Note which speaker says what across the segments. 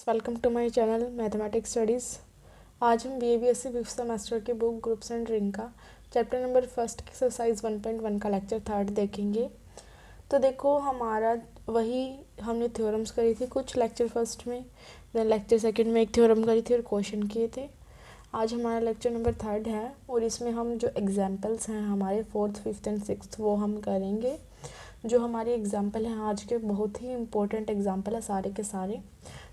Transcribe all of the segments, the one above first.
Speaker 1: Welcome to my channel mathematics studies. आज हम BA-BSc fifth semester के बुक ग्रुप्स एंड रिंग का chapter number first exercise 1.1 का lecture third देखेंगे। तो देखो हमारा वही हमने थ्योरम्स करी थी कुछ लेक्चर फर्स्ट में, देन लेक्चर सेकंड में एक थ्योरम करी थी और क्वेश्चन किए थे। आज हमारा लेक्चर नंबर थर्ड है और इसमें हम जो एग्जाम्पल्स हैं हमारे फोर्थ फिफ्थ एंड सिक्स्थ वो हम करेंगे। जो हमारे एग्जाम्पल हैं आज के बहुत ही इंपॉर्टेंट एग्जाम्पल है सारे के सारे।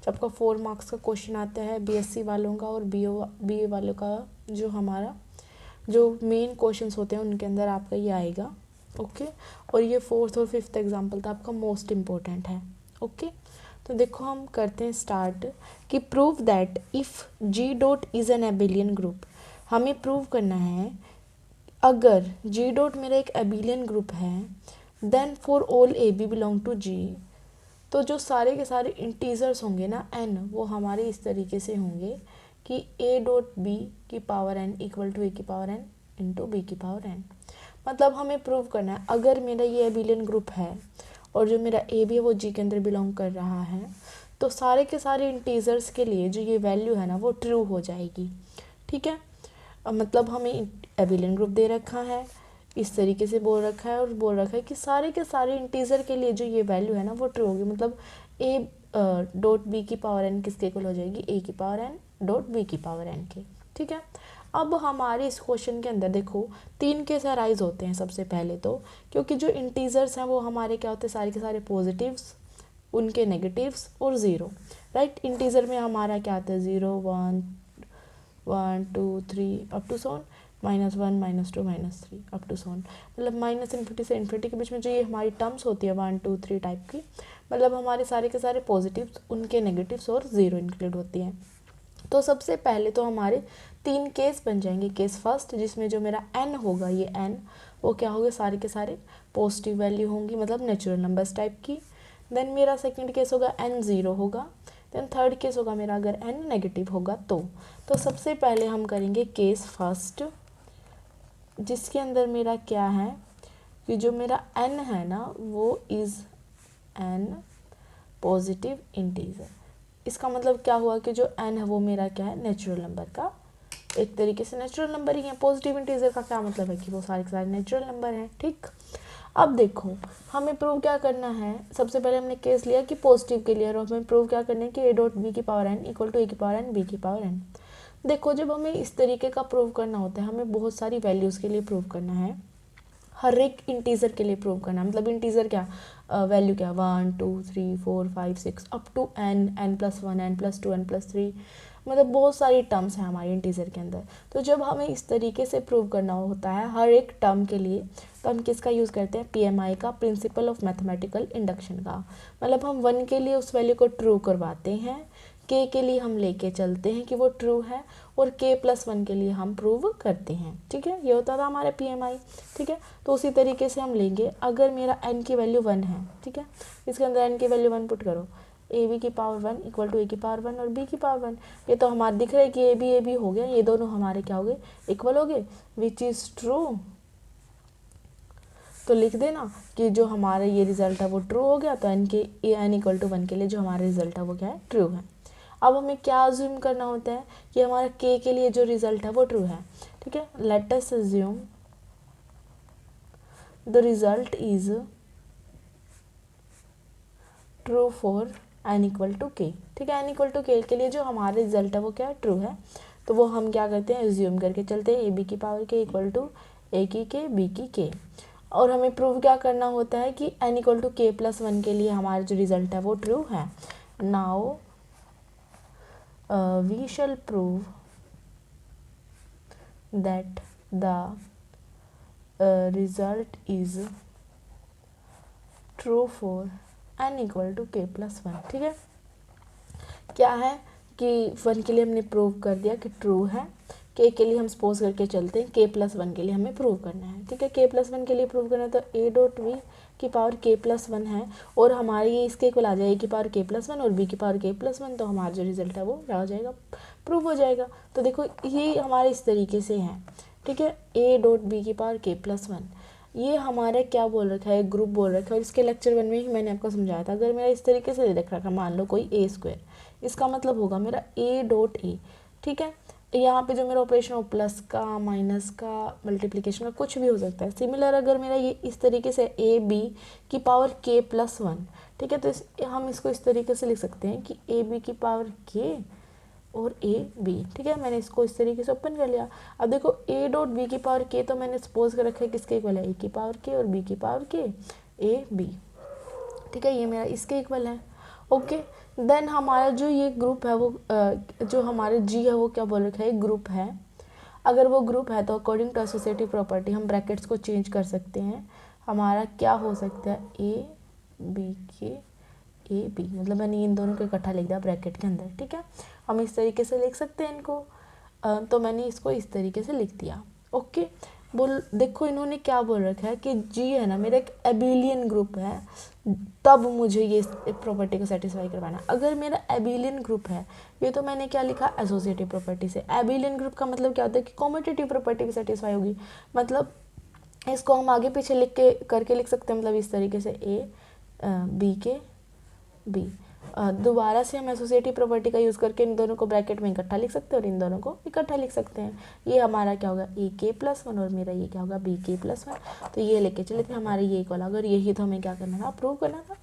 Speaker 1: जब आपका 4 मार्क्स का क्वेश्चन आता है BSc वालों का और BA वालों का, जो हमारा जो मेन क्वेश्चंस होते हैं उनके अंदर आपका ये आएगा। ओके, और ये फोर्थ और फिफ्थ एग्जाम्पल तो आपका मोस्ट इम्पोर्टेंट है। ओके, तो देखो हम करते हैं स्टार्ट कि prove that if G dot is an abelian group. हमें प्रूव करना है अगर G डॉट मेरा एक एबिलियन ग्रुप है, then for all AB belong to G, तो जो सारे के सारे इंटीजर्स होंगे ना n, वो हमारे इस तरीके से होंगे कि A डॉट B की power n equal to A की पावर n इंटू B की पावर n। मतलब हमें प्रूव करना है अगर मेरा ये एबिलियन ग्रुप है और जो मेरा A भी है वो G के अंदर बिलोंग कर रहा है, तो सारे के सारे इंटीजर्स के लिए जो ये वैल्यू है ना वो ट्रू हो जाएगी। ठीक है, मतलब हमें एबिलियन ग्रुप दे रखा है, इस तरीके से बोल रखा है और बोल रखा है कि सारे के सारे इंटीजर के लिए जो ये वैल्यू है ना वो ट्रू होगी। मतलब A डॉट B की पावर n किसके इक्वल हो जाएगी, A की पावर n डॉट B की पावर n के। ठीक है, अब हमारे इस क्वेश्चन के अंदर देखो 3 केस अराइज होते हैं सबसे पहले तो, क्योंकि जो इंटीजर्स हैं वो हमारे क्या होते हैं, सारे के सारे पॉजिटिव्स, उनके नेगेटिव्स और ज़ीरो। राइट, इंटीजर में हमारा क्या आता है 0 1 1 2 3 अप टू सोन -1 -2 -3 अप टू सोन। मतलब माइनस इन्फिनिटी से इन्फिनिटी के बीच में जो ये हमारी टर्म्स होती है 1 2 3 टाइप की, मतलब हमारे सारे के सारे पॉजिटिव्स, उनके नेगेटिव्स और ज़ीरो इंक्लूड होती हैं। तो सबसे पहले तो हमारे 3 केस बन जाएंगे। केस फर्स्ट जिसमें जो मेरा n होगा, ये n वो क्या होगा, सारे के सारे पॉजिटिव वैल्यू होंगी, मतलब नेचुरल नंबर्स टाइप की। देन मेरा सेकंड केस होगा n 0 होगा। देन थर्ड केस होगा मेरा अगर n नेगेटिव होगा तो सबसे पहले हम करेंगे केस फर्स्ट, जिसके अंदर मेरा क्या है कि जो मेरा n है ना वो इज़ n पॉजिटिव इंटीजर। इसका मतलब क्या हुआ कि जो n है वो मेरा क्या है, नेचुरल नंबर का एक तरीके से नेचुरल नंबर ही है। पॉजिटिव इंटीजर का क्या मतलब है कि वो सारे के सारे नेचुरल नंबर हैं। ठीक, अब देखो हमें प्रूव क्या करना है। सबसे पहले हमने केस लिया कि पॉजिटिव के लिए, और हमें प्रूव क्या करना है कि A डॉट B की power n equal to A की पावर n B की पावर n। देखो जब हमें इस तरीके का प्रूव करना होता है, हमें बहुत सारी वैल्यूज़ के लिए प्रूव करना है, हर एक इंटीजर के लिए प्रूव करना है। मतलब इंटीजर क्या, वैल्यू क्या 1 2 3 4 5 6 up to n+1 n+2 n+3, मतलब बहुत सारी टर्म्स हैं हमारे इंटीजर के अंदर। तो जब हमें इस तरीके से प्रूव करना होता है हर एक टर्म के लिए, तो हम किसका यूज़ करते हैं, PMI का, प्रिंसिपल ऑफ मैथमेटिकल इंडक्शन का। मतलब हम 1 के लिए उस वैल्यू को ट्रू करवाते हैं, K के लिए हम लेके चलते हैं कि वो ट्रू है, और K+1 के लिए हम प्रूव करते हैं। ठीक है, ये होता था हमारा PMI। ठीक है, तो उसी तरीके से हम लेंगे अगर मेरा n की वैल्यू 1 है, ठीक है, इसके अंदर n की वैल्यू 1 पुट करो, AB की पावर 1 इक्वल टू A की पावर 1 और B की पावर 1। ये तो हमारे दिख रहा है कि AB हो गया, ये दोनों हमारे क्या हो गए, इक्वल हो गए, विच इज़ ट्रू। तो लिख देना कि जो हमारा ये रिजल्ट है वो ट्रू हो गया, तो n इक्वल टू 1 के लिए जो हमारा रिजल्ट है वो क्या है, ट्रू है। अब हमें क्या अज्यूम करना होता है कि हमारा k के लिए जो रिजल्ट है वो ट्रू है। ठीक है, let us assume the result is true for n equal to k। ठीक है, n इक्वल टू k के लिए जो हमारा रिजल्ट है वो क्या है, ट्रू है। तो वो हम क्या करते हैं, एज्यूम करके चलते हैं AB की power k equal to A की k B की k। और हमें प्रूव क्या करना होता है कि n इक्वल टू K+1 के लिए हमारा जो रिजल्ट है वो ट्रू है। Now we shall prove that the result is true for n equal to K+1। ठीक है, क्या है कि 1 के लिए हमने प्रूव कर दिया कि ट्रू है, k के लिए हम सपोज करके चलते हैं K+1 के लिए हमें प्रूव करना है। ठीक है, K+1 के लिए प्रूव करना है तो A डॉट B की पावर K+1 है, और हमारे ये इसके इक्वल आ जाए A की पावर K+1 और B की पावर K+1, तो हमारा जो रिजल्ट है वो क्या हो जाएगा, प्रूव हो जाएगा। तो देखो ये हमारे इस तरीके से है। ठीक है, A डॉट B की पावर K+1, ये हमारा क्या बोल रखा है, ग्रुप बोल रखा है, और इसके लेक्चर 1 में ही मैंने आपको समझाया था। अगर मेरा इस तरीके से दे रखा, मान लो कोई A स्क्वायर, इसका मतलब होगा मेरा ए डॉट ए, ठीक है। यहाँ पे जो मेरा ऑपरेशन हो प्लस का, माइनस का, मल्टीप्लिकेशन का, कुछ भी हो सकता है। सिमिलर अगर मेरा ये इस तरीके से ए बी की पावर के प्लस वन, ठीक है, तो हम इसको इस तरीके से लिख सकते हैं कि ए बी की पावर के और ए बी, ठीक है। मैंने इसको इस तरीके से ओपन कर लिया। अब देखो ए डॉट बी की पावर के तो मैंने सपोज कर रखा है किसके इक्वल है, ए की पावर के और बी की पावर के, ए बी, ठीक है, ये मेरा इसके इक्वल है। ओके, देन हमारा जो ये ग्रुप है वो जो हमारे जी है वो क्या बोल रखा है, ग्रुप है। अगर वो ग्रुप है तो अकॉर्डिंग टू एसोसिएटिव प्रॉपर्टी हम ब्रैकेट्स को चेंज कर सकते हैं। हमारा क्या हो सकता है, ए बी के ए बी, मतलब मैंने इन दोनों को इकट्ठा लिख दिया ब्रैकेट के अंदर, ठीक है। हम इस तरीके से लिख सकते हैं इनको, तो मैंने इसको इस तरीके से लिख दिया। ओके, बोल देखो इन्होंने क्या बोल रखा है कि जी है ना मेरा एक एबिलियन ग्रुप है, तब मुझे ये प्रॉपर्टी को सेटिस्फाई करवाना। अगर मेरा एबिलियन ग्रुप है, ये तो मैंने क्या लिखा, एसोसिएटिव प्रॉपर्टी से। एबिलियन ग्रुप का मतलब क्या होता है कि कॉम्यूटेटिव प्रॉपर्टी भी सेटिस्फाई होगी। मतलब इसको हम आगे पीछे लिख के करके लिख सकते हैं, मतलब इस तरीके से ए बी के बी। दोबारा से हम एसोसिएटिव प्रॉपर्टी का यूज़ करके इन दोनों को ब्रैकेट में इकट्ठा लिख सकते हैं और इन दोनों को इकट्ठा लिख सकते हैं। ये हमारा क्या होगा, ए के प्लस वन और मेरा ये क्या होगा, बी के प्लस वन। तो ये लेके चले थे, हमारे ये इक्वल होगा और यही तो हमें क्या करना था, प्रूव करना था।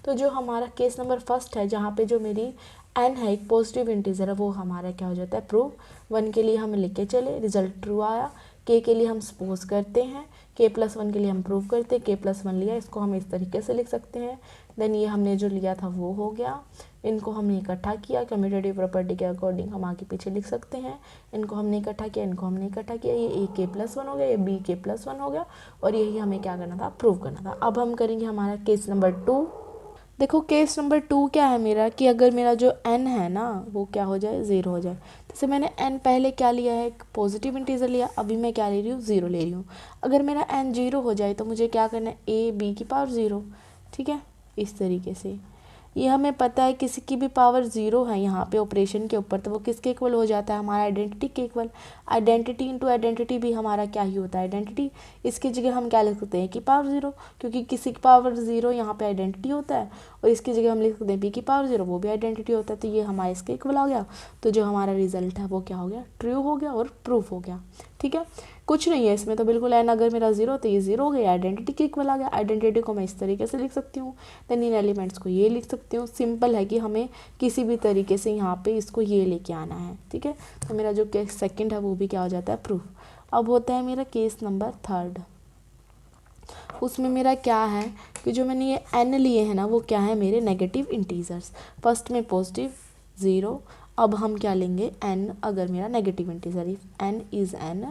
Speaker 1: तो जो हमारा केस नंबर फर्स्ट है, जहाँ पे जो मेरी एन है एक पॉजिटिव इंटीजर है, वो हमारा क्या हो जाता है, प्रूव। वन के लिए हम लिख के चले, रिजल्ट ट्रू आया। के लिए हम सपोज करते हैं, के प्लस वन के लिए हम प्रूव करते हैं, के प्लस वन लिया, इसको हम इस तरीके से लिख सकते हैं। देन ये हमने जो लिया था वो हो गया, इनको हमने इकट्ठा किया, कम्यूटेटिव प्रॉपर्टी के अकॉर्डिंग हम आगे पीछे लिख सकते हैं। इनको हमने इकट्ठा किया, इनको हमने इकट्ठा किया, ये ए के प्लस वन हो गया, ये बी के प्लस वन हो गया, और यही हमें क्या करना था, प्रूव करना था। अब हम करेंगे हमारा केस नंबर 2। देखो केस नंबर 2 क्या है मेरा, कि अगर मेरा जो n है ना वो क्या हो जाए, 0 हो जाए। जैसे मैंने n पहले क्या लिया है, एक पॉजिटिव इंटीजर लिया, अभी मैं क्या ले रही हूँ, 0 ले रही हूँ। अगर मेरा n 0 हो जाए तो मुझे क्या करना है, ए बी की पावर 0, ठीक है, इस तरीके से। ये हमें पता है किसी की भी पावर 0 है यहाँ पे ऑपरेशन के ऊपर, तो वो किसके इक्वल हो जाता है, हमारा आइडेंटिटी के इक्वल। आइडेंटिटी इंटू आइडेंटिटी भी हमारा क्या ही होता है, आइडेंटिटी। इसकी जगह हम क्या लिख सकते हैं, की पावर 0, क्योंकि किसी की पावर 0 यहाँ पे आइडेंटिटी होता है, और इसकी जगह हम लिख सकते हैं बी की पावर 0, वो भी आइडेंटिटी होता है। तो ये हमारे इसके इक्वल आ गया। तो जो हमारा रिजल्ट है वो क्या हो गया, ट्रू हो गया और प्रूफ हो गया, ठीक है। कुछ नहीं है इसमें, तो बिल्कुल एन अगर मेरा 0 तो ये 0 हो गया, आइडेंटिटी के इक्वल आ गया। आइडेंटिटी को मैं इस तरीके से लिख सकती हूँ, देन इन एलिमेंट्स को ये लिख सकती हूँ। सिंपल है कि हमें किसी भी तरीके से यहाँ पे इसको ये लेके आना है, ठीक है। तो मेरा जो केस सेकंड है वो भी क्या हो जाता है, प्रूफ। अब होता है मेरा केस नंबर 3। उसमें मेरा क्या है कि जो मैंने ये एन लिए हैं ना वो क्या है, मेरे नेगेटिव इंटीजर्स। फर्स्ट में पॉजिटिव 0, अब हम क्या लेंगे, एन अगर मेरा negative integer, if N is an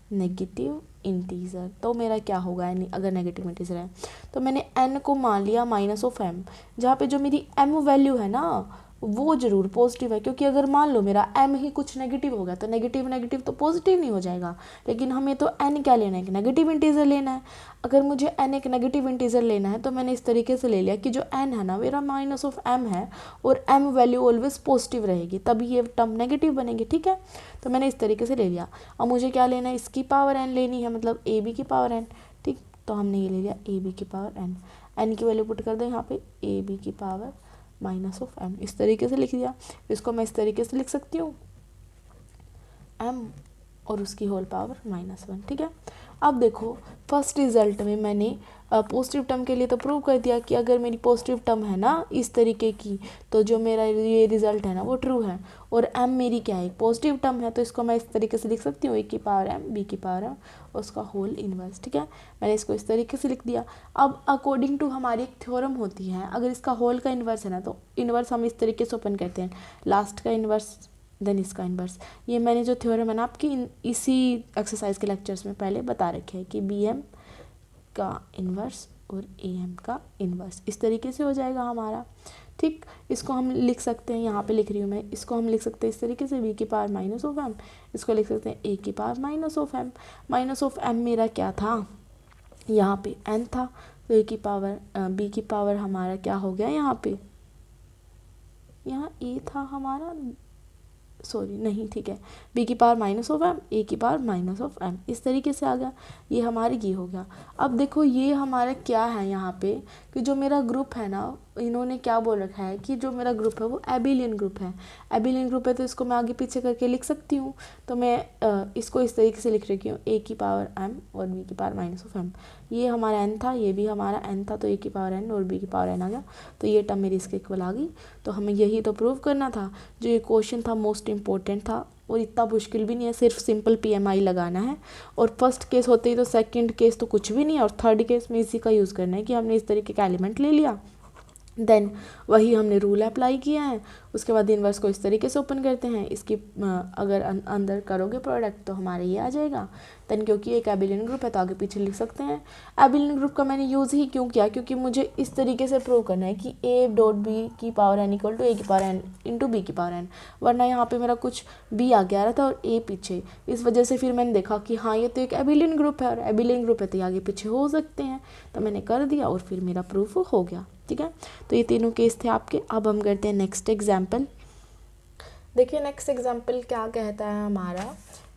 Speaker 1: negative integer, तो मेरा क्या होगा, एन अगर नेगेटिव इंटीजर है तो मैंने एन को मान लिया माइनस ऑफ एम, जहाँ पे जो मेरी एम वैल्यू है ना वो ज़रूर पॉजिटिव है, क्योंकि अगर मान लो मेरा एम ही कुछ नेगेटिव हो गया तो नेगेटिव नेगेटिव तो पॉजिटिव नहीं हो जाएगा। लेकिन हमें तो एन क्या लेना है, एक नेगेटिव इंटीजर लेना है। अगर मुझे एन एक नेगेटिव इंटीजर लेना है तो मैंने इस तरीके से ले लिया कि जो एन है ना मेरा माइनस ऑफ एम है, और एम वैल्यू ऑलवेज पॉजिटिव रहेगी, तभी ये टर्म नेगेटिव बनेगी, ठीक है। तो मैंने इस तरीके से ले लिया। अब मुझे क्या लेना है, इसकी पावर एन लेनी है, मतलब ए बी की पावर एन, ठीक। तो हमने ये ले लिया ए बी की पावर एन, एन की वैल्यू पुट कर दें यहाँ पे, ए बी की पावर माइनस ऑफ एम, इस तरीके से लिख दिया। इसको मैं इस तरीके से लिख सकती हूँ, एम और उसकी होल पावर -1, ठीक है। अब देखो फर्स्ट रिजल्ट में मैंने पॉजिटिव टर्म के लिए तो प्रूव कर दिया कि अगर मेरी पॉजिटिव टर्म है ना इस तरीके की, तो जो मेरा ये रिजल्ट है ना वो ट्रू है। और एम मेरी क्या है, पॉजिटिव टर्म है, तो इसको मैं इस तरीके से लिख सकती हूँ, ए की पावर एम बी की पावर एम और उसका होल इनवर्स, ठीक है। मैंने इसको इस तरीके से लिख दिया। अब अकॉर्डिंग टू हमारी एक थ्योरम होती है, अगर इसका होल का इन्वर्स है ना तो इन्वर्स हम इस तरीके से ओपन करते हैं, लास्ट का इन्वर्स देन इसका इन्वर्स। ये मैंने जो थ्योरम है ना आपकी इसी एक्सरसाइज के लेक्चर्स में पहले बता रखे हैं कि बी एम का इन्वर्स और ए एम का इन्वर्स, इस तरीके से हो जाएगा हमारा, ठीक। इसको हम लिख सकते हैं, यहाँ पे लिख रही हूँ मैं, इसको हम लिख सकते हैं इस तरीके से, बी की पावर माइनस ऑफ एम, इसको लिख सकते हैं ए की power minus of M. Minus of M मेरा क्या था, यहाँ पे एन था, तो ए की पावर बी की पावर हमारा क्या हो गया, यहाँ पे यहाँ ए था हमारा, सॉरी नहीं, ठीक है, बी की पावर माइनस ऑफ एम, ए की पावर माइनस ऑफ एम, इस तरीके से आ गया। ये हमारे ये हो गया। अब देखो ये हमारा क्या है यहाँ पे कि जो मेरा ग्रुप है ना इन्होंने क्या बोल रखा है कि जो मेरा ग्रुप है वो एबिलियन ग्रुप है। एबिलियन ग्रुप है तो इसको मैं आगे पीछे करके लिख सकती हूँ। तो मैं इसको इस तरीके से लिख रही हूँ, a की पावर m और b की पावर -m। ये हमारा n था, ये भी हमारा n था, तो a की पावर n और b की पावर n आ गया। तो ये टर्म मेरी इसके इक्वल आ गई। तो हमें यही तो प्रूव करना था। जो ये क्वेश्चन था मोस्ट इम्पोर्टेंट था और इतना मुश्किल भी नहीं है, सिर्फ सिंपल PMI लगाना है। और फर्स्ट केस होते ही तो सेकंड केस तो कुछ भी नहीं है, और थर्ड केस में इसी का यूज़ करना है कि हमने इस तरीके का एलिमेंट ले लिया, देन वही हमने रूल अप्लाई किया है। उसके बाद इन्वर्स को इस तरीके से ओपन करते हैं, इसकी अगर अंदर करोगे प्रोडक्ट तो हमारे ये आ जाएगा। देन क्योंकि एक एबिलियन ग्रुप है तो आगे पीछे लिख सकते हैं। एबिलियन ग्रुप का मैंने यूज़ ही क्यों किया, क्योंकि मुझे इस तरीके से प्रूव करना है कि a डॉट बी की power n equal to a की पावर n इंटू बी की पावर n, वरना यहाँ पे मेरा कुछ b आगे आ रहा था और a पीछे। इस वजह से फिर मैंने देखा कि हाँ ये तो एक एबिलियन ग्रुप है, और एबिलियन ग्रुप है तो आगे पीछे हो सकते हैं, तो मैंने कर दिया और फिर मेरा प्रूफ हो गया। ठीक है, तो ये तीनों केस थे आपके। अब हम करते हैं नेक्स्ट एग्जाम्पल। देखिए नेक्स्ट एग्जाम्पल क्या कहता है हमारा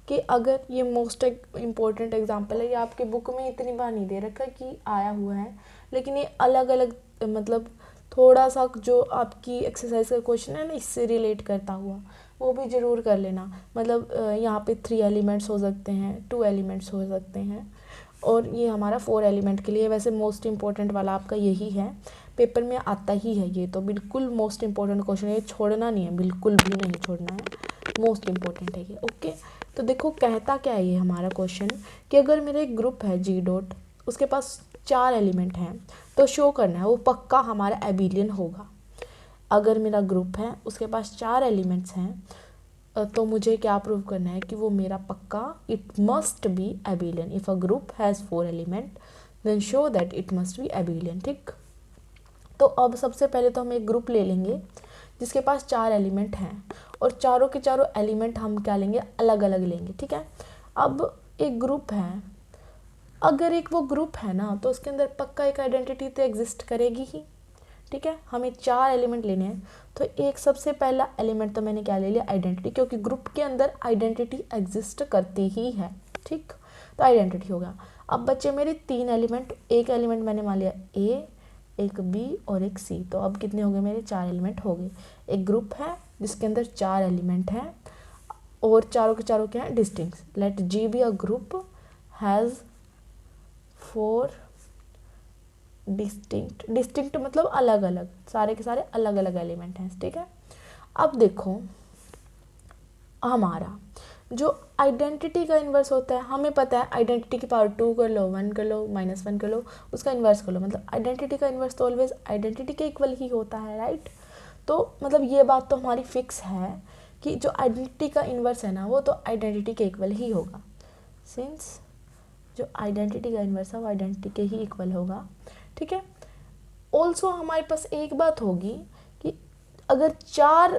Speaker 1: कि अगर ये मोस्ट इम्पोर्टेंट एग्जाम्पल है, ये आपके बुक में इतनी बार नहीं दे रखा कि आया हुआ है, लेकिन ये अलग अलग मतलब थोड़ा सा जो आपकी एक्सरसाइज का क्वेश्चन है ना इससे रिलेट करता हुआ, वो भी ज़रूर कर लेना। मतलब यहाँ पे 3 एलिमेंट्स हो सकते हैं, 2 एलिमेंट्स हो सकते हैं, और ये हमारा 4 एलिमेंट के लिए। वैसे मोस्ट इम्पोर्टेंट वाला आपका यही है, पेपर में आता ही है ये, तो बिल्कुल मोस्ट इम्पोर्टेंट क्वेश्चन है, ये छोड़ना नहीं है, बिल्कुल भी नहीं छोड़ना है, मोस्ट इम्पोर्टेंट है ये। ओके, तो देखो कहता क्या है ये हमारा क्वेश्चन कि अगर मेरा एक ग्रुप है G डॉट, उसके पास 4 एलिमेंट हैं, तो शो करना है वो पक्का हमारा एबिलियन होगा। अगर मेरा ग्रुप है उसके पास 4 एलिमेंट्स हैं, तो मुझे क्या प्रूव करना है कि वो मेरा पक्का it must be abelian. If a group has 4 element then show that it must be abelian. ठीक, तो अब सबसे पहले तो हम एक ग्रुप ले लेंगे जिसके पास 4 एलिमेंट हैं, और चारों के चारों एलिमेंट हम क्या लेंगे, अलग अलग लेंगे। ठीक है, अब एक ग्रुप है, अगर एक वो ग्रुप है ना तो उसके अंदर पक्का एक आइडेंटिटी तो एग्जिस्ट करेगी ही। ठीक है, हमें 4 एलिमेंट लेने हैं, तो एक सबसे पहला एलिमेंट तो मैंने क्या ले लिया, आइडेंटिटी, क्योंकि ग्रुप के अंदर आइडेंटिटी एग्जिस्ट करती ही है। ठीक, तो आइडेंटिटी हो गया। अब बच्चे मेरे 3 एलिमेंट, एक एलिमेंट मैंने मान लिया ए, एक बी और एक सी, तो अब कितने हो गए मेरे, 4 एलिमेंट हो गए। एक ग्रुप है जिसके अंदर 4 एलिमेंट हैं और चारों के चारों क्या हैं, distinct. Let G be a group has 4 distinct मतलब अलग अलग, सारे के सारे अलग अलग एलिमेंट हैं। ठीक है, अब देखो हमारा जो आइडेंटिटी का इन्वर्स होता है, हमें पता है आइडेंटिटी की पावर 2 कर लो, 1 कर लो, -1 कर लो, उसका इन्वर्स कर लो, मतलब आइडेंटिटी का इन्वर्स तो ऑलवेज आइडेंटिटी के इक्वल ही होता है, राइट। तो मतलब ये बात तो हमारी फिक्स है कि जो आइडेंटिटी का इन्वर्स है ना वो तो आइडेंटिटी के इक्वल ही होगा, सिंस जो आइडेंटिटी का इन्वर्स है वो आइडेंटिटी के ही इक्वल होगा। ठीक है, ऑल्सो हमारे पास एक बात होगी कि अगर 4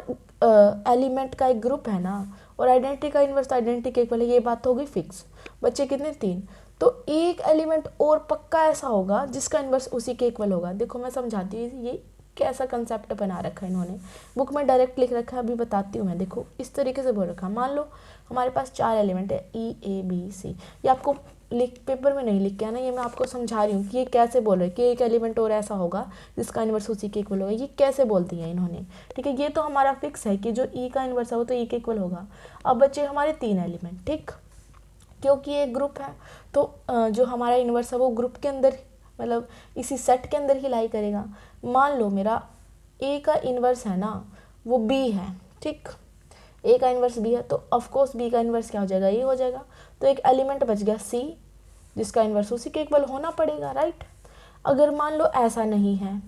Speaker 1: एलिमेंट का एक ग्रुप है ना और आइडेंटिटी का इन्वर्स आइडेंटिटी के इक्वल है, ये बात तो हो गई फिक्स। बच्चे कितने, 3, तो एक एलिमेंट और पक्का ऐसा होगा जिसका इन्वर्स उसी के इक्वल होगा। देखो मैं समझाती हूँ ये कैसा कंसेप्ट बना रखा है इन्होंने, बुक में डायरेक्ट लिख रखा है, अभी बताती हूँ मैं। देखो इस तरीके से बोल रखा है, मान लो हमारे पास 4 एलिमेंट है E A B C, ये आपको पेपर में नहीं लिख के आना, ये मैं आपको समझा रही हूँ कि ये कैसे बोल रहे हैं कि एक एलिमेंट और ऐसा होगा जिसका इन्वर्स उसी के इक्वल होगा, ये कैसे बोल दिया इन्होंने। ठीक है, ये तो हमारा फिक्स है कि जो ई का इन्वर्स है वो तो ई के इक्वल होगा। अब बचे हमारे 3 एलिमेंट, ठीक, क्योंकि ये ग्रुप है तो जो हमारा इन्वर्स है वो ग्रुप के अंदर मतलब इसी सेट के अंदर ही लाई करेगा। मान लो मेरा ए का इन्वर्स है ना वो बी है, ठीक, ए का इन्वर्स बी है, तो ऑफकोर्स बी का इन्वर्स क्या हो जाएगा, ये हो जाएगा। तो एक एलिमेंट बच गया सी जिसका इन्वर्स उसी के इक्वल होना पड़ेगा, राइट। अगर मान लो ऐसा नहीं है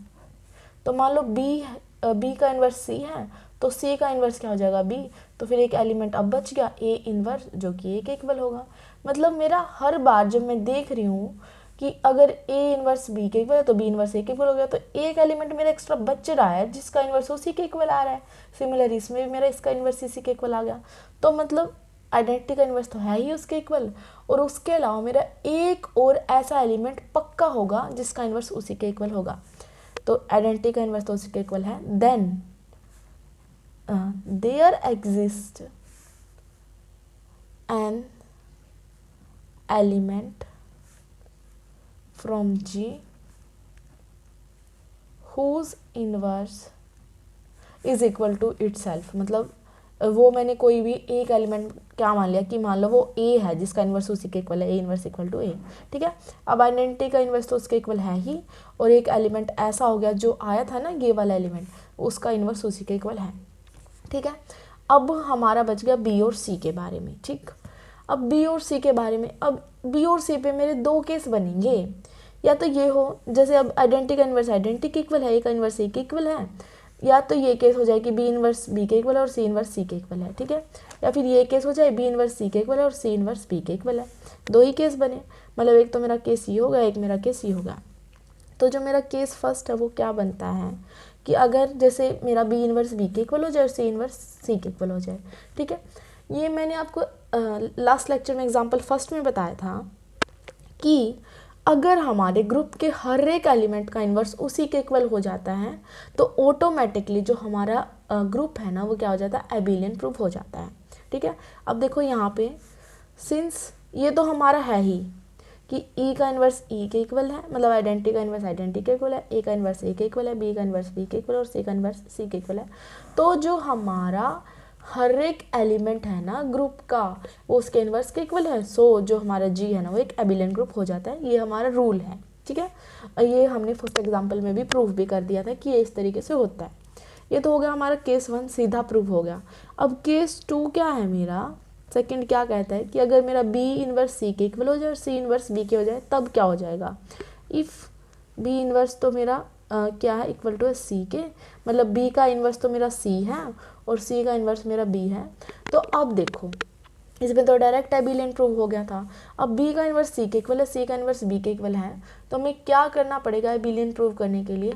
Speaker 1: तो मान लो बी का इन्वर्स सी है तो सी का इन्वर्स क्या हो जाएगा, बी, तो फिर एक एलिमेंट अब बच गया ए इन्वर्स जो कि ए के इक्वल होगा। मतलब मेरा हर बार जब मैं देख रही हूँ कि अगर ए इन्वर्स बी के इक्वल है तो बी इन्वर्स ए के इक्वल हो गया, तो एक एलिमेंट मेरा एक्स्ट्रा बच रहा है जिसका इन्वर्स उसी के इक्वल आ रहा है। सिमिलर इसमें भी मेरा इसका इन्वर्स इसी के इक्वल आ गया, तो मतलब आइडेंटिटी का इन्वर्स तो है ही उसके इक्वल, और उसके अलावा मेरा एक और ऐसा एलिमेंट पक्का होगा जिसका इन्वर्स उसी के इक्वल होगा। तो आइडेंटिटी का इन्वर्स तो उसी के इक्वल है, then there exist an element from G whose inverse is equal to itself, मतलब वो मैंने कोई भी एक एलिमेंट क्या मान लिया कि मान लो वो ए है जिसका इन्वर्स उसी के इक्वल है, ए इन्वर्स इक्वल टू ए, ठीक है। अब आइडेंटिटी का इन्वर्स तो उसके इक्वल है ही, और एक एलिमेंट ऐसा हो गया जो आया था ना ये वाला एलिमेंट, उसका इन्वर्स उसी के इक्वल है, ठीक है। अब हमारा बच गया बी और सी के बारे में, ठीक। अब बी और सी के बारे में, अब बी और सी पे मेरे दो केस बनेंगे, या तो ये हो जैसे अब आइडेंटिटी का इन्वर्स आइडेंटिटी के इक्वल है, ए का इन्वर्स ए के इक्वल है, या तो ये केस हो जाए कि बी इन्वर्स बी के इक्वल है और सी इन्वर्स सी के इक्वल है, ठीक है। या फिर ये केस हो जाए बी इन्वर्स सी के इक्वल है और सी इन्वर्स बी के इक्वल है। दो ही केस बने, मतलब एक तो मेरा केस ये होगा, एक मेरा केस ये होगा। तो जो मेरा केस फर्स्ट है वो क्या बनता है कि अगर जैसे मेरा बी इन्वर्स बी के इक्वल हो जाए और सी इन्वर्स सी के इक्वल हो जाए, ठीक है। ये मैंने आपको लास्ट लेक्चर में एग्जाम्पल फर्स्ट में बताया था कि अगर हमारे ग्रुप के हर एक एलिमेंट का इन्वर्स उसी के इक्वल हो जाता है तो ऑटोमेटिकली जो हमारा ग्रुप है ना वो क्या हो जाता है, एबिलियन प्रूफ हो जाता है, ठीक है। अब देखो यहाँ पे सिंस ये तो हमारा है ही कि ई का इन्वर्स ई के इक्वल है, मतलब आइडेंटिटी का इन्वर्स आइडेंटिटी के इक्वल है, ए का इन्वर्स ए के इक्वल है, बी का इन्वर्स बी के इक्वल है और सी का इन्वर्स सी के इक्वल है। तो जो हमारा हर एक एलिमेंट है ना ग्रुप का वो उसके इन्वर्स के इक्वल है, सो जो हमारा जी है ना वो एक एबिलियन ग्रुप हो जाता है। ये हमारा रूल है, ठीक है। ये हमने फर्स्ट एग्जांपल में भी प्रूफ भी कर दिया था कि ये इस तरीके से होता है। ये तो हो गया हमारा केस 1, सीधा प्रूफ हो गया। अब केस 2 क्या है मेरा, सेकंड क्या कहता है कि अगर मेरा बी इन्वर्स सी के इक्वल हो जाए और सी इन्वर्स बी के हो जाए तब क्या हो जाएगा। इफ़ बी इन्वर्स तो मेरा क्या है, इक्वल टू सी के, मतलब बी का इन्वर्स तो मेरा सी है और सी का इन्वर्स मेरा बी है। तो अब देखो इसमें तो डायरेक्ट एबिलियन प्रूव हो गया था। अब बी का इन्वर्स सी के इक्वल है, सी का इन्वर्स बी के इक्वल है, तो हमें क्या करना पड़ेगा एबिलियन प्रूव करने के लिए,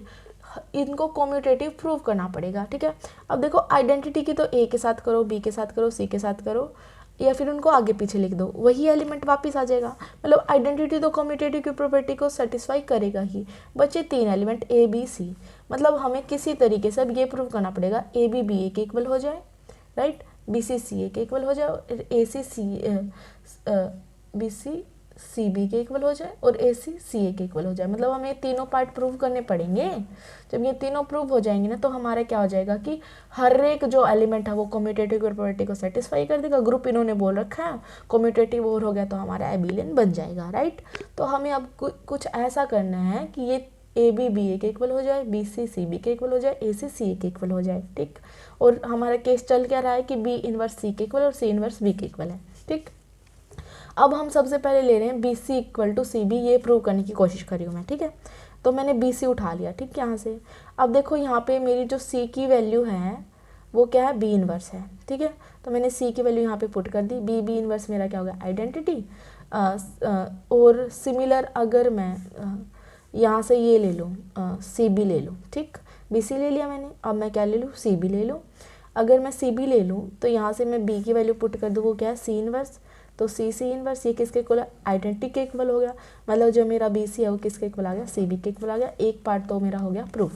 Speaker 1: इनको कम्यूटेटिव प्रूव करना पड़ेगा, ठीक है। अब देखो आइडेंटिटी की तो ए के साथ करो, बी के साथ करो, सी के साथ करो, या फिर उनको आगे पीछे लिख दो, वही एलिमेंट वापस आ जाएगा। मतलब आइडेंटिटी तो कम्यूटेटिव की प्रॉपर्टी को सेटिस्फाई करेगा ही। बचे 3 एलिमेंट ए बी सी, मतलब हमें किसी तरीके से अब ये प्रूव करना पड़ेगा ए बी बी ए के इक्वल हो जाए, राइट, बी सी सी ए के इक्वल हो जाए, A C C B C C B के इक्वल हो जाए और ए सी सी ए के इक्वल हो जाए। मतलब हमें तीनों पार्ट प्रूव करने पड़ेंगे। जब ये तीनों प्रूव हो जाएंगे ना तो हमारा क्या हो जाएगा कि हर एक जो एलिमेंट है वो कम्यूटेटिव प्रॉपर्टी को सेटिस्फाई कर देगा। ग्रुप इन्होंने बोल रखा है कम्यूटेटिव और हो गया तो हमारा एबिलियन बन जाएगा, राइट। तो हमें अब कुछ ऐसा करना है कि ये ए बी बी ए के इक्वल हो जाए, बी सी सी बी के इक्वल हो जाए, ए सी सी ए के इक्वल हो जाए, ठीक। और हमारा केस चल क्या रहा है कि बी इन्वर्स सी के इक्वल और सी इन्वर्स बी के इक्वल है, ठीक। अब हम सबसे पहले ले रहे हैं B C equal to C B, ये प्रूव करने की कोशिश कर रही हूँ मैं, ठीक है। तो मैंने बी सी उठा लिया, ठीक, यहाँ से। अब देखो यहाँ पे मेरी जो सी की वैल्यू है वो क्या है, बी इन्वर्स है, ठीक है। तो मैंने सी की वैल्यू यहाँ पे पुट कर दी, बी इन्वर्स मेरा क्या हो गया, आइडेंटिटी। और सिमिलर अगर मैं यहाँ से ये ले लूँ, सी बी ले लूँ, ठीक, बी सी ले लिया मैंने। अब मैं क्या ले लूँ, सी बी ले लूँ। अगर मैं सी बी ले लूँ तो यहाँ से मैं बी की वैल्यू पुट कर दूँ, वो क्या है, सी इन्वर्स। तो सी सी इन्वर्स ये किसके इक्वल है, आइडेंटिटी के इक्वल हो गया। मतलब जो मेरा बी सी है वो किसके इक्वल आ गया, सी बी के इक्वल आ गया। एक पार्ट तो मेरा हो गया प्रूफ,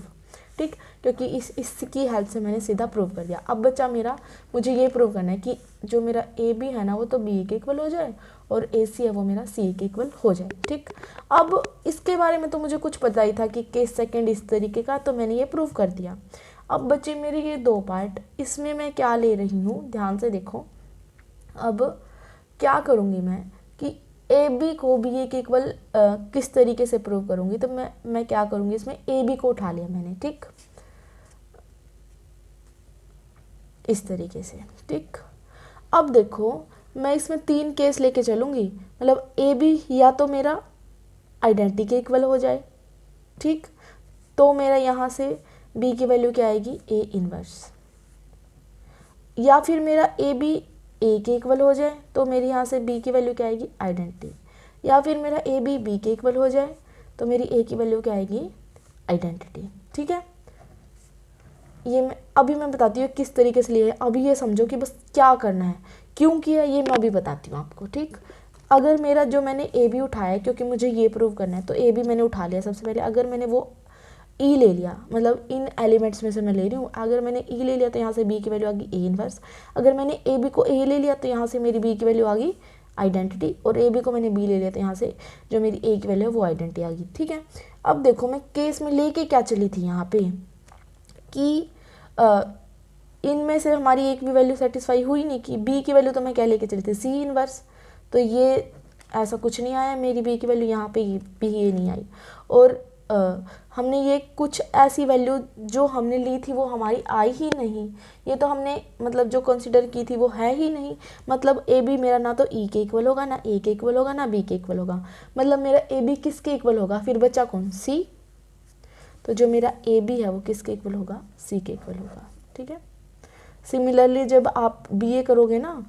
Speaker 1: ठीक, क्योंकि इसकी हेल्प से मैंने सीधा प्रूव कर दिया। अब बच्चा मेरा, मुझे ये प्रूव करना है कि जो मेरा ए बी है ना वो तो बी के इक्वल हो जाए और ए सी है वो मेरा सी के इक्वल हो जाए, ठीक। अब इसके बारे में तो मुझे कुछ पता ही था कि केस सेकेंड इस तरीके का, तो मैंने ये प्रूव कर दिया। अब बच्चे मेरे ये 2 पार्ट, इसमें मैं क्या ले रही हूँ, ध्यान से देखो। अब क्या करूँगी मैं कि ए बी को बी ए के इक्वल किस तरीके से प्रूव करूँगी, तो मैं क्या करूँगी, इसमें ए बी को उठा लिया मैंने, ठीक, इस तरीके से, ठीक। अब देखो मैं इसमें 3 केस लेके चलूँगी, मतलब ए बी या तो मेरा आइडेंटिटी के इक्वल हो जाए, ठीक, तो मेरा यहाँ से बी की वैल्यू क्या आएगी, ए इन्वर्स। या फिर मेरा ए बी ए के इक्वल हो जाए तो मेरी यहाँ से बी की वैल्यू क्या आएगी, आइडेंटिटी। या फिर मेरा ए बी बी के इक्वल हो जाए तो मेरी ए की वैल्यू क्या आएगी, आइडेंटिटी, ठीक है। ये अभी मैं बताती हूँ किस तरीके से लिया है। अभी ये समझो कि बस क्या करना है, क्यों किया ये मैं अभी बताती हूँ आपको, ठीक। अगर मेरा जो मैंने ए बी उठाया है क्योंकि मुझे ये प्रूव करना है, तो ए बी मैंने उठा लिया सबसे पहले। अगर मैंने वो ई ले लिया, मतलब इन एलिमेंट्स में से मैं ले रही हूँ, अगर मैंने ई ले लिया तो यहाँ से बी की वैल्यू आ गई ए इन्वर्स। अगर मैंने ए बी को ए ले लिया तो यहाँ से मेरी बी की वैल्यू आ गई आइडेंटिटी, और ए बी को मैंने बी ले लिया, तो यहाँ से जो मेरी ए की वैल्यू है वो आइडेंटिटी आ गई। ठीक है, अब देखो मैं केस में लेके क्या चली थी यहाँ पे कि इनमें से हमारी एक भी वैल्यू सेटिस्फाई हुई नहीं, कि बी की वैल्यू तो मैं क्या लेके चली थी, सी इनवर्स, तो ये ऐसा कुछ नहीं आया, मेरी बी की वैल्यू यहाँ पे भी ये नहीं आई। और हमने ये कुछ ऐसी वैल्यू जो हमने ली थी वो हमारी आई ही नहीं, ये तो हमने मतलब जो कंसिडर की थी वो है ही नहीं। मतलब ए बी मेरा ना तो ई के इक्वल होगा, ना ए के इक्वल होगा, ना बी के इक्वल होगा, मतलब मेरा ए बी किसके इक्वल होगा, फिर बचा कौन, सी। तो जो मेरा ए बी है वो किसके इक्वल होगा, सी के इक्वल होगा। ठीक है, सिमिलरली जब आप बी ए करोगे ना,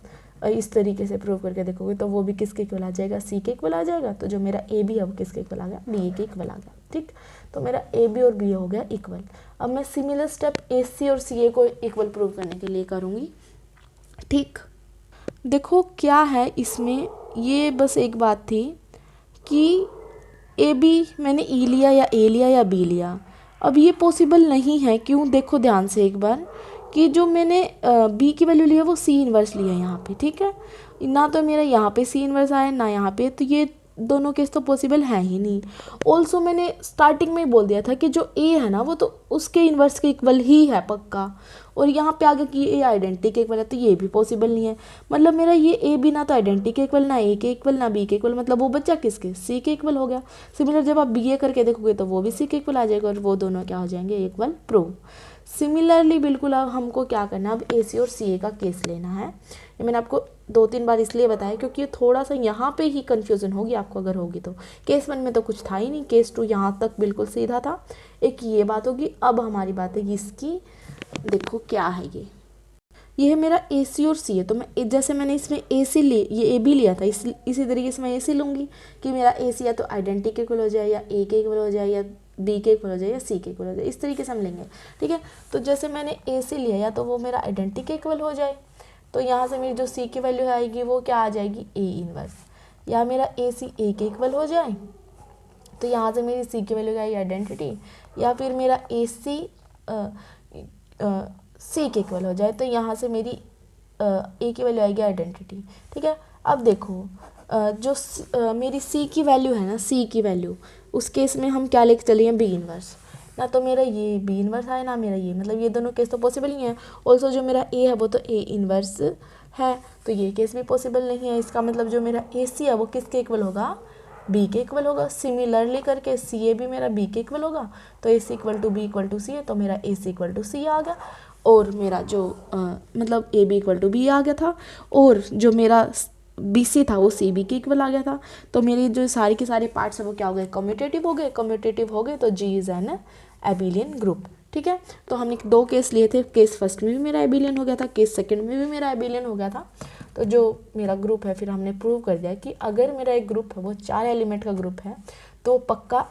Speaker 1: इस तरीके से प्रूव करके देखोगे, तो वो भी किसके इक्वल आ जाएगा, सी के इक्वल आ जाएगा। तो जो मेरा ए बी है वो किसके इक्वल आ गया, बी ए के इक्वल आ गया। ठीक, तो मेरा ए बी और बी ए हो गया इक्वल। अब मैं सिमिलर स्टेप ए सी और सी ए को इक्वल प्रूव करने के लिए करूँगी। ठीक, देखो क्या है इसमें, ये बस एक बात थी कि ए बी मैंने ई लिया या ए लिया या बी लिया, अब ये पॉसिबल नहीं है। क्यों, देखो ध्यान से एक बार कि जो मैंने बी की वैल्यू लिया वो सी इनवर्स लिया यहाँ पे। ठीक है, ना तो मेरा यहाँ पे सी इनवर्स आया ना यहाँ पे, तो ये दोनों केस तो पॉसिबल है ही नहीं। ऑल्सो मैंने स्टार्टिंग में ही बोल दिया था कि जो ए है ना वो तो उसके इन्वर्स के इक्वल ही है पक्का, और यहाँ पे आगे कि ए आइडेंटिटी के इक्वल है, तो ये भी पॉसिबल नहीं है। मतलब मेरा ये ए बी ना तो आइडेंटिटी के इक्वल, ना ए के इक्वल, ना बी के इक्वल, मतलब वो बच्चा किसके, सी के इक्वल हो गया। सिमिलर जब आप बी ए करके देखोगे तो वो भी सी के इक्वल आ जाएगा, और वो दोनों क्या हो जाएंगे, इक्वल प्रूव। सिमिलरली बिल्कुल अब हमको क्या करना है, अब ए सी और सी ए का केस लेना है। ये मैंने आपको 2-3 बार इसलिए बताया क्योंकि थोड़ा सा यहाँ पे ही कन्फ्यूज़न होगी आपको, अगर होगी तो। केस 1 में तो कुछ था ही नहीं, केस 2 यहाँ तक बिल्कुल सीधा था। एक ये बात होगी। अब हमारी बात है इसकी, देखो क्या है ये है मेरा ए सी और सी है। तो मैं जैसे मैंने इसमें ए सी ली, ये ए बी लिया था, इसी तरीके से मैं ए सी लूँगी कि मेरा ए सी या तो आइडेंटिटी के इक्वल हो जाए, या ए के इक्वल हो जाए, या बी के इक्वल हो जाए, या सी के इक्वल हो जाए, इस तरीके से हम लेंगे। ठीक है, तो जैसे मैंने ए सी लिया या तो वो मेरा आइडेंटिटी के इक्वल हो जाए, तो यहाँ से मेरी जो सी की वैल्यू आएगी वो क्या आ जाएगी, ए इनवर्स, या मेरा ए सी ए के इक्वल हो जाए, तो यहाँ से मेरी सी की वैल्यू क्या आएगी, आइडेंटिटी, या फिर मेरा ए सी सी के इक्वल हो जाए, तो यहाँ से मेरी ए की वैल्यू आएगी आइडेंटिटी। ठीक है, अब देखो जो मेरी सी की वैल्यू है ना, सी की वैल्यू, उस केस में हम क्या लेके चले हैं, बी इनवर्स। ना तो मेरा ये बी इनवर्स आए ना मेरा ये, मतलब ये दोनों केस तो पॉसिबल नहीं है। ऑल्सो जो मेरा ए है वो तो ए इनवर्स है, तो ये केस भी पॉसिबल नहीं है। इसका मतलब जो मेरा ए सी है वो किसके इक्वल होगा, बी के इक्वल होगा। सिमिलरली करके सी ए भी मेरा बी के इक्वल होगा, तो A C equal to B equal to C है, तो मेरा ए सी इक्वल टू सी आ गया, और मेरा जो मतलब A B equal to B आ गया था, और जो मेरा बी सी था वो सी बी के इक्वल आ गया था। तो मेरी जो सारी के सारे पार्ट्स है वो क्या हो गए, कम्यूटेटिव हो गए। कम्यूटेटिव हो गए तो जी इज एन एबिलियन ग्रुप। ठीक है, तो हमने 2 केस लिए थे, केस फर्स्ट में भी मेरा एबिलियन हो गया था, केस सेकंड में भी मेरा एबिलियन हो गया था। तो जो मेरा ग्रुप है, फिर हमने प्रूव कर दिया कि अगर मेरा एक ग्रुप है वो 4 एलिमेंट का ग्रुप है तो पक्का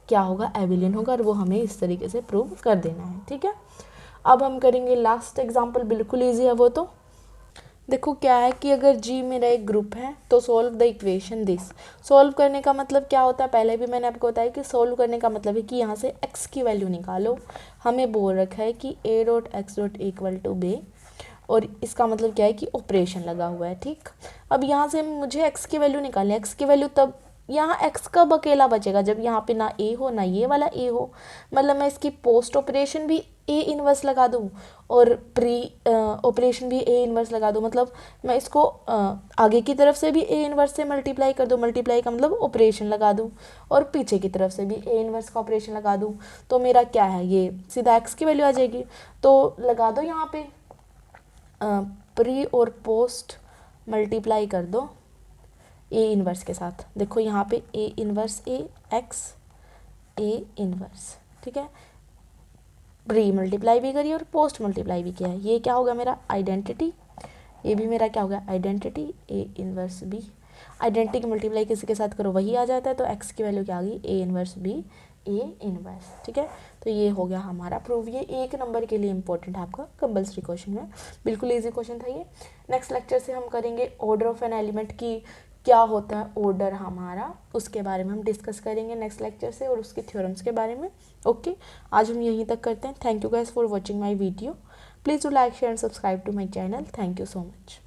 Speaker 1: क्या होगा, एबिलियन होगा, और वो हमें इस तरीके से प्रूव कर देना है। ठीक है, अब हम करेंगे लास्ट एग्जाम्पल, बिल्कुल ईजी है वो। तो देखो क्या है कि अगर जी मेरा एक ग्रुप है तो solve the equation this. Solve करने का मतलब क्या होता है, पहले भी मैंने आपको बताया कि सॉल्व करने का मतलब है कि यहाँ से x की वैल्यू निकालो। हमें बोल रखा है कि a dot X dot equal to b, और इसका मतलब क्या है कि ऑपरेशन लगा हुआ है। ठीक, अब यहाँ से मुझे x की वैल्यू निकालनी है। x की वैल्यू तब यहाँ x कब अकेला बचेगा, जब यहाँ पे ना a हो ना ये वाला a हो। मतलब मैं इसकी पोस्ट ऑपरेशन भी a इन्वर्स लगा दूँ और प्री ऑपरेशन भी a इन्वर्स लगा दूँ। मतलब मैं इसको आगे की तरफ से भी a इन्वर्स से मल्टीप्लाई कर दूँ, मल्टीप्लाई का मतलब ऑपरेशन लगा दूँ, और पीछे की तरफ से भी a इन्वर्स का ऑपरेशन लगा दूँ। तो मेरा क्या है, ये सीधा x की वैल्यू आ जाएगी। तो लगा दो यहाँ पे प्री और पोस्ट मल्टीप्लाई कर दो ए इन्वर्स के साथ। देखो यहाँ पे A inverse A x A inverse. ठीक है, प्री मल्टीप्लाई भी करी और पोस्ट मल्टीप्लाई भी किया है। ये क्या होगा मेरा आइडेंटिटी, ये भी मेरा क्या होगा identity, A inverse B. Identity की मल्टीप्लाई किसी के साथ करो वही आ जाता है, तो एक्स की वैल्यू क्या आ गई, A inverse B A inverse. ठीक है, तो ये हो गया हमारा प्रूफ। ये 1 नंबर के लिए इंपॉर्टेंट है आपका कंपल्सरी क्वेश्चन में, बिल्कुल ईजी क्वेश्चन था ये। नेक्स्ट लेक्चर से हम करेंगे ऑर्डर ऑफ एन एलिमेंट की क्या होता है ऑर्डर हमारा, उसके बारे में हम डिस्कस करेंगे नेक्स्ट लेक्चर से, और उसके थ्योरम्स के बारे में। ओके, आज हम यहीं तक करते हैं। Thank you guys for watching my video. Please do like share and subscribe to my channel. Thank you so much.